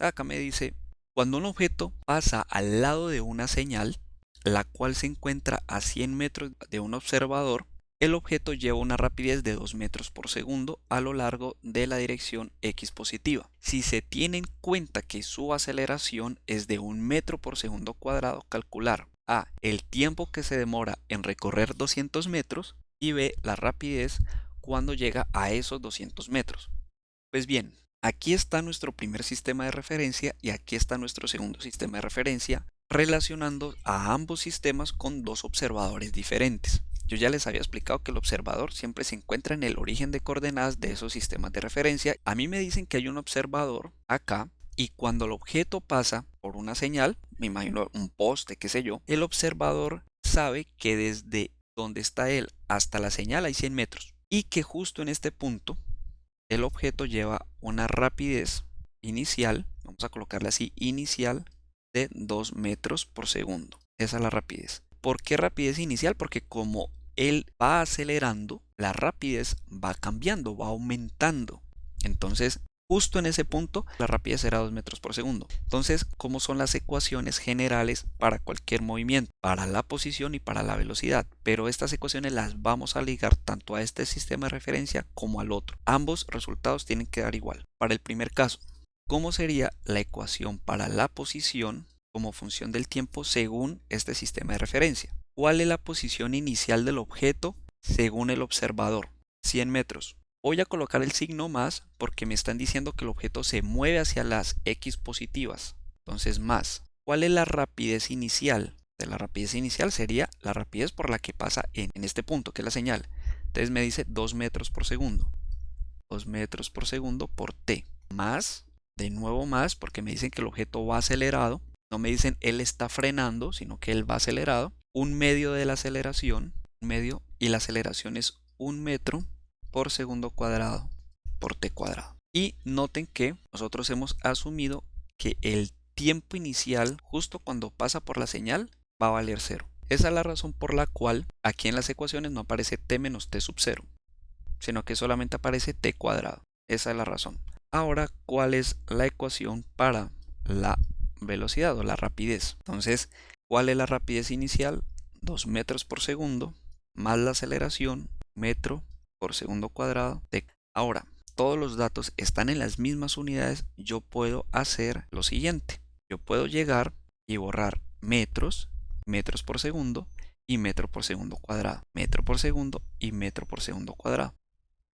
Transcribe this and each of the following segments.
Acá me dice, cuando un objeto pasa al lado de una señal, la cual se encuentra a 100 metros de un observador, el objeto lleva una rapidez de 2 metros por segundo a lo largo de la dirección X positiva. Si se tiene en cuenta que su aceleración es de 1 metro por segundo cuadrado, calcular A, el tiempo que se demora en recorrer 200 metros y B, la rapidez cuando llega a esos 200 metros. Pues bien, aquí está nuestro primer sistema de referencia y aquí está nuestro segundo sistema de referencia, relacionando a ambos sistemas con dos observadores diferentes. Yo ya les había explicado que el observador siempre se encuentra en el origen de coordenadas de esos sistemas de referencia. A mí me dicen que hay un observador acá y cuando el objeto pasa por una señal, me imagino un poste, qué sé yo, el observador sabe que desde donde está él hasta la señal hay 100 metros y que justo en este punto el objeto lleva una rapidez inicial, vamos a colocarle así, inicial de 2 metros por segundo. Esa es la rapidez. ¿Por qué rapidez inicial? Porque como él va acelerando, la rapidez va cambiando, va aumentando. Entonces, justo en ese punto, la rapidez será 2 metros por segundo. Entonces, ¿cómo son las ecuaciones generales para cualquier movimiento? Para la posición y para la velocidad. Pero estas ecuaciones las vamos a ligar tanto a este sistema de referencia como al otro. Ambos resultados tienen que dar igual. Para el primer caso, ¿cómo sería la ecuación para la posición como función del tiempo según este sistema de referencia? ¿Cuál es la posición inicial del objeto según el observador? 100 metros. Voy a colocar el signo más porque me están diciendo que el objeto se mueve hacia las X positivas. Entonces más. ¿Cuál es la rapidez inicial? De la rapidez inicial sería la rapidez por la que pasa en este punto, que es la señal. Entonces me dice 2 metros por segundo. 2 metros por segundo por t. Más, de nuevo más, porque me dicen que el objeto va acelerado. No me dicen él está frenando, sino que él va acelerado. Un medio de la aceleración, medio, y la aceleración es 1 metro por segundo cuadrado por t cuadrado. Y noten que nosotros hemos asumido que el tiempo inicial, justo cuando pasa por la señal, va a valer 0. Esa es la razón por la cual aquí en las ecuaciones no aparece t menos t sub 0, sino que solamente aparece t cuadrado. Esa es la razón. Ahora, ¿cuál es la ecuación para la velocidad o la rapidez? Entonces, ¿cuál es la rapidez inicial? 2 metros por segundo más la aceleración, metro por segundo cuadrado. Ahora, todos los datos están en las mismas unidades. Yo puedo hacer lo siguiente. Yo puedo llegar y borrar metros, metros por segundo y metro por segundo cuadrado. Metro por segundo y metro por segundo cuadrado.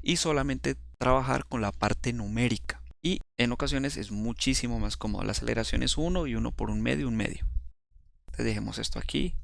Y solamente trabajar con la parte numérica. Y en ocasiones es muchísimo más cómodo. La aceleración es 1 y 1 por 1 medio, 1 medio. Entonces dejemos esto aquí.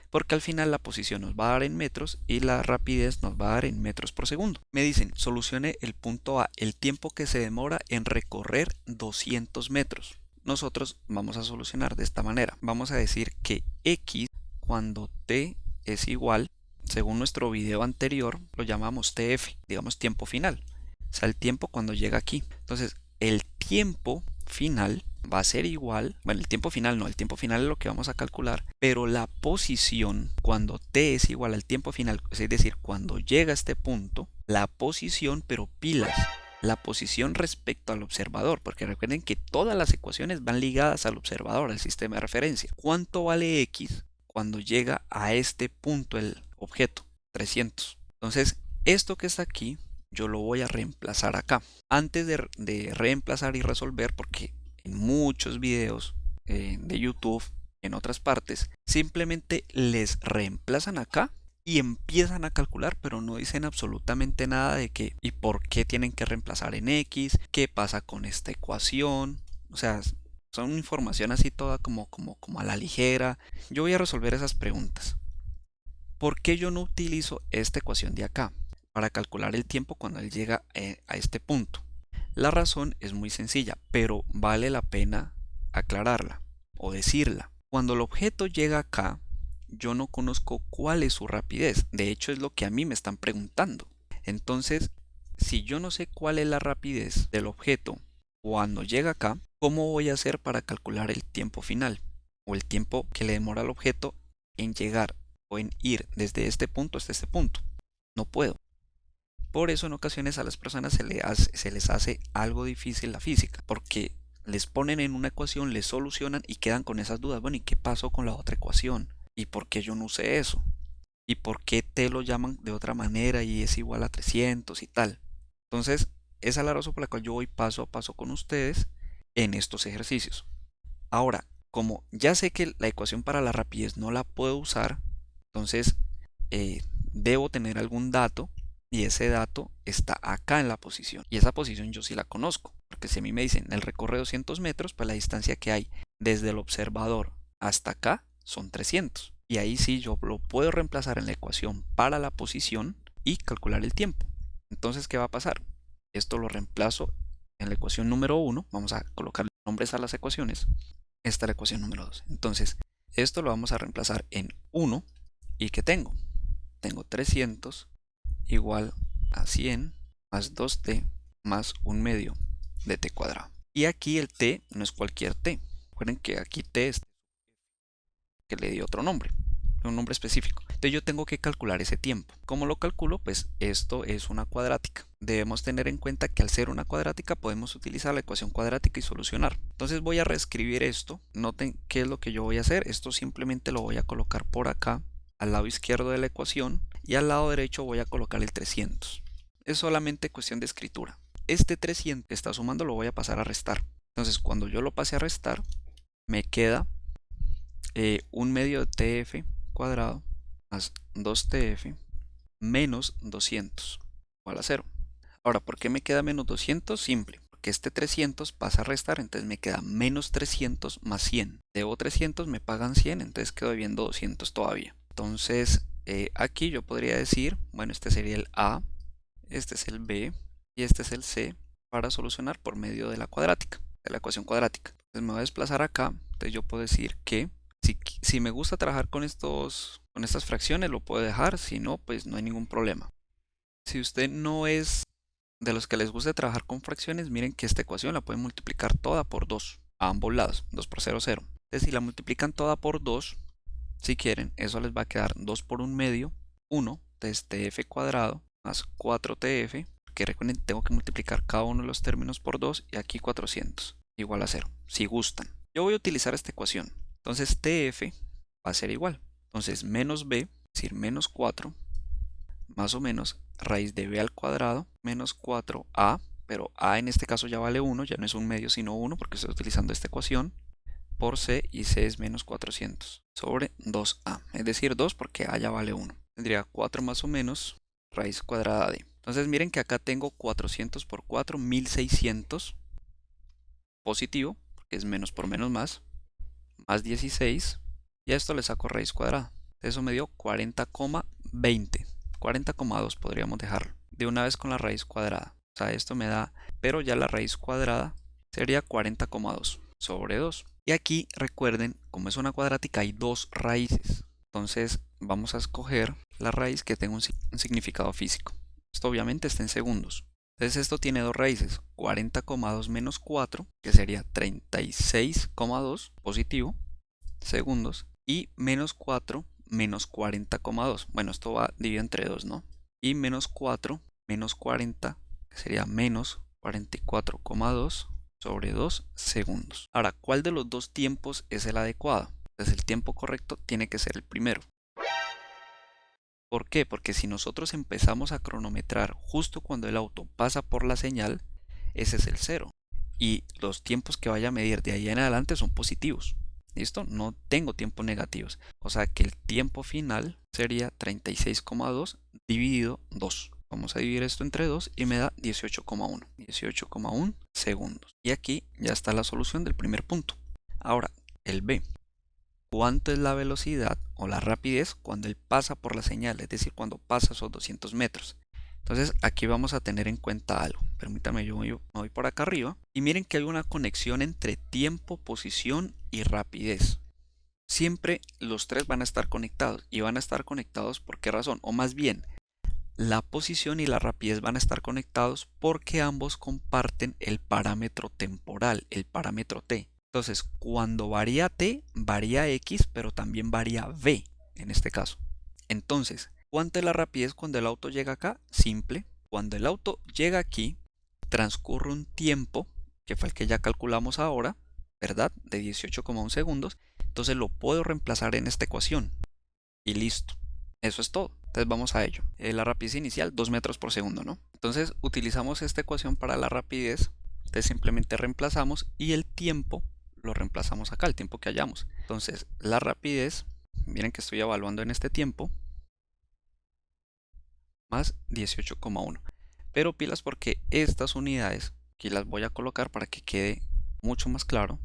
Porque al final la posición nos va a dar en metros y la rapidez nos va a dar en metros por segundo. Me dicen, solucione el punto A, el tiempo que se demora en recorrer 200 metros. Nosotros vamos a solucionar de esta manera. Vamos a decir que X, cuando T es igual, según nuestro video anterior, lo llamamos TF, digamos tiempo final. O sea, el tiempo cuando llega aquí. Entonces, el tiempo final va a ser igual, bueno, el tiempo final no, el tiempo final es lo que vamos a calcular, pero la posición cuando t es igual al tiempo final, es decir, cuando llega a este punto, la posición, pero pilas, la posición respecto al observador, porque recuerden que todas las ecuaciones van ligadas al observador, al sistema de referencia. ¿Cuánto vale x cuando llega a este punto el objeto? 300. Entonces, esto que está aquí, yo lo voy a reemplazar acá. Antes de reemplazar y resolver, porque en muchos videos de YouTube, en otras partes, simplemente les reemplazan acá y empiezan a calcular, pero no dicen absolutamente nada de qué y por qué tienen que reemplazar en X, qué pasa con esta ecuación. O sea, son información así toda como a la ligera. Yo voy a resolver esas preguntas. ¿Por qué yo no utilizo esta ecuación de acá para calcular el tiempo cuando él llega a este punto? La razón es muy sencilla, pero vale la pena aclararla o decirla. Cuando el objeto llega acá, yo no conozco cuál es su rapidez. De hecho, es lo que a mí me están preguntando. Entonces, si yo no sé cuál es la rapidez del objeto cuando llega acá, ¿cómo voy a hacer para calcular el tiempo final? O el tiempo que le demora al objeto en llegar o en ir desde este punto hasta este punto. No puedo. Por eso en ocasiones a las personas se les hace algo difícil la física, porque les ponen en una ecuación, les solucionan y quedan con esas dudas. Bueno, ¿y qué pasó con la otra ecuación? ¿Y por qué yo no usé eso? ¿Y por qué t lo llaman de otra manera y es igual a 300 y tal? Entonces, esa es la razón por la cual yo voy paso a paso con ustedes en estos ejercicios. Ahora, como ya sé que la ecuación para la rapidez no la puedo usar, entonces debo tener algún dato y ese dato está acá en la posición. Y esa posición yo sí la conozco, porque si a mí me dicen el recorre 200 metros, pues la distancia que hay desde el observador hasta acá son 300. Y ahí sí yo lo puedo reemplazar en la ecuación para la posición y calcular el tiempo. Entonces, ¿qué va a pasar? Esto lo reemplazo en la ecuación número 1. Vamos a colocar nombres a las ecuaciones. Esta es la ecuación número 2. Entonces, esto lo vamos a reemplazar en 1. ¿Y qué tengo? Tengo 300 igual a 100 más 2t más 1 medio de t cuadrado. Y aquí el t no es cualquier t. Recuerden que aquí t es que le di otro nombre, un nombre específico. Entonces yo tengo que calcular ese tiempo. ¿Cómo lo calculo? Pues esto es una cuadrática. Debemos tener en cuenta que al ser una cuadrática podemos utilizar la ecuación cuadrática y solucionar. Entonces voy a reescribir esto. Noten qué es lo que yo voy a hacer. Esto simplemente lo voy a colocar por acá, al lado izquierdo de la ecuación, y al lado derecho voy a colocar el 300. Es solamente cuestión de escritura. Este 300 que está sumando lo voy a pasar a restar. Entonces cuando yo lo pase a restar, me queda 1 medio de tf cuadrado más 2tf menos 200 igual a 0. Ahora, ¿por qué me queda menos 200? Simple, porque este 300 pasa a restar, entonces me queda menos 300 más 100. Debo 300, me pagan 100, entonces quedo debiendo 200 todavía. Entonces, aquí yo podría decir, bueno, este sería el A, este es el B y este es el C para solucionar por medio de la cuadrática, de la ecuación cuadrática. Entonces me voy a desplazar acá, entonces yo puedo decir que si me gusta trabajar con estas fracciones, lo puedo dejar, si no, pues no hay ningún problema. Si usted no es de los que les gusta trabajar con fracciones, miren que esta ecuación la pueden multiplicar toda por 2, a ambos lados, 2 por 0, 0. Entonces si la multiplican toda por 2, si quieren, eso les va a quedar 2 por 1 medio, 1, entonces tf cuadrado más 4tf, que recuerden, tengo que multiplicar cada uno de los términos por 2 y aquí 400, igual a 0, si gustan. Yo voy a utilizar esta ecuación, entonces tf va a ser igual, entonces menos b, es decir, menos 4, más o menos raíz de b al cuadrado menos 4a, pero a en este caso ya vale 1, ya no es un medio sino 1 porque estoy utilizando esta ecuación, por c, y c es menos 400 sobre 2a, es decir 2 porque a ya vale 1. Tendría 4 más o menos raíz cuadrada de. Entonces miren que acá tengo 400 por 4, 1600 positivo, porque es menos por menos más 16, y a esto le saco raíz cuadrada. Eso me dio 40,20. 40,2 podríamos dejarlo. De una vez con la raíz cuadrada. O sea, esto me da, pero ya la raíz cuadrada sería 40,2 sobre 2. Y aquí recuerden, como es una cuadrática, hay dos raíces. Entonces vamos a escoger la raíz que tenga un significado físico. Esto obviamente está en segundos. Entonces esto tiene dos raíces, 40,2 menos 4, que sería 36,2 positivo, segundos, y menos 4 menos 40,2. Bueno, esto va dividido entre 2, ¿no? Y menos 4 menos 40, que sería menos 44,2 sobre 2 segundos. Ahora, ¿cuál de los dos tiempos es el adecuado? Entonces el tiempo correcto tiene que ser el primero. ¿Por qué? Porque si nosotros empezamos a cronometrar justo cuando el auto pasa por la señal, ese es el 0. Y los tiempos que vaya a medir de ahí en adelante son positivos. ¿Listo? No tengo tiempos negativos. O sea que el tiempo final sería 36,2 dividido 2. Vamos a dividir esto entre 2 y me da 18,1. 18,1 segundos. Y aquí ya está la solución del primer punto. Ahora, el B. ¿Cuánto es la velocidad o la rapidez cuando él pasa por la señal? Es decir, cuando pasa esos 200 metros. Entonces aquí vamos a tener en cuenta algo. Permítanme, yo me voy por acá arriba. Y miren que hay una conexión entre tiempo, posición y rapidez. Siempre los tres van a estar conectados. ¿Y van a estar conectados por qué razón? O más bien, la posición y la rapidez van a estar conectados porque ambos comparten el parámetro temporal, el parámetro t. Entonces, cuando varía t, varía x, pero también varía v en este caso. Entonces, ¿cuánto es la rapidez cuando el auto llega acá? Simple. Cuando el auto llega aquí, transcurre un tiempo que fue el que ya calculamos ahora, ¿verdad? De 18,1 segundos. Entonces lo puedo reemplazar en esta ecuación y listo. Eso es todo. Entonces vamos a ello. La rapidez inicial, 2 metros por segundo, ¿no? Entonces utilizamos esta ecuación para la rapidez. Entonces simplemente reemplazamos y el tiempo lo reemplazamos acá, el tiempo que hayamos. Entonces la rapidez, miren que estoy evaluando en este tiempo, más 18,1. Pero pilas porque estas unidades, aquí las voy a colocar para que quede mucho más claro.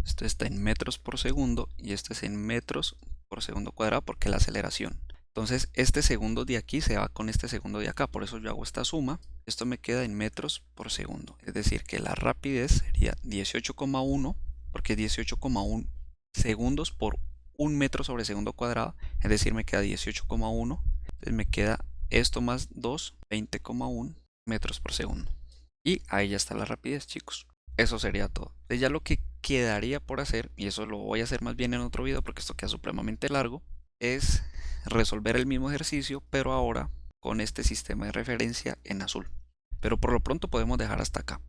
Esto está en metros por segundo y esto es en metros por segundo cuadrado porque la aceleración. Entonces este segundo de aquí se va con este segundo de acá, por eso yo hago esta suma. Esto me queda en metros por segundo, es decir que la rapidez sería 18,1 porque 18,1 segundos por 1 metro sobre segundo cuadrado, es decir me queda 18,1. Entonces me queda esto más 2, 20,1 metros por segundo. Y ahí ya está la rapidez, chicos. Eso sería todo. Entonces ya lo que quedaría por hacer, y eso lo voy a hacer más bien en otro video porque esto queda supremamente largo, es resolver el mismo ejercicio, pero ahora con este sistema de referencia en azul. Pero por lo pronto podemos dejar hasta acá.